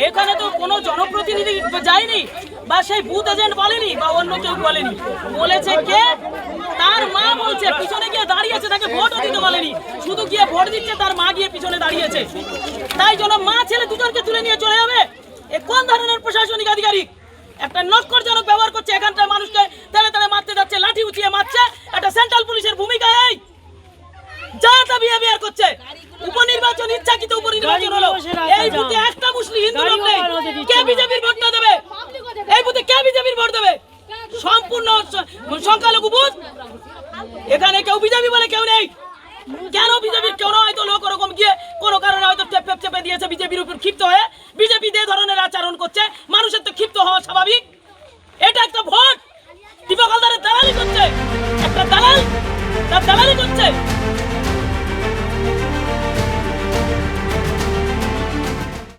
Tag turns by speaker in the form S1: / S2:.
S1: এখানে তো কোনো জনপ্রতিনিধি যায়নি বা সেই বুথ এজেন্ট বলেনি বা অন্য কেউ বলেনি, বলেছে কে? তার মা বলছে, পিছনে গিয়ে দাঁড়িয়েছে, তাকে ভোটও দিতে বলেনি, শুধু গিয়ে ভোট দিচ্ছে, তার মা গিয়ে পিছনে দাঁড়িয়েছে। তাই জন্য মা ছেলে দুজনকে তুলে নিয়ে চলে যাবে? এ কোন ধরনের প্রশাসনিক আধিকারিক? একটা নক্করজনক ব্যবহার করছে, এখানকার মানুষকে তেড়ে তেড়ে মারতে যাচ্ছে, লাঠি উঁচিয়ে মারছে। একটা সেন্ট্রাল পুলিশের ভূমিকা এই যা তা বিহেভিয়ার করছে। উপনির্বাচন, ইচ্ছাকৃত উপনির্বাচন হলো। এই বুথে একটা মুসলিম হিন্দু লোক নেই, কে বিজেপির ভোটটা দেবে? এই বুথে কে বিজেপির ভোট দেবে? সম্পূর্ণ সংখ্যালঘু বুথ, এখানে কেউ বিজেপি বলে কেউ নেই। কেন বিজেপির কেউ হয়তো লোক ওরকম গিয়ে কোনো কারণে হয়তো চেপে দিয়েছে বিজেপির উপর ক্ষিপ্ত হয়ে, বিজেপি যে ধরনের আচরণ করছে, মানুষের তো ক্ষিপ্ত হওয়া স্বাভাবিক। এটা একটা ভোট, দীপক হালদারের দালালি করছে, একটা দালাল তার দালালি করছে।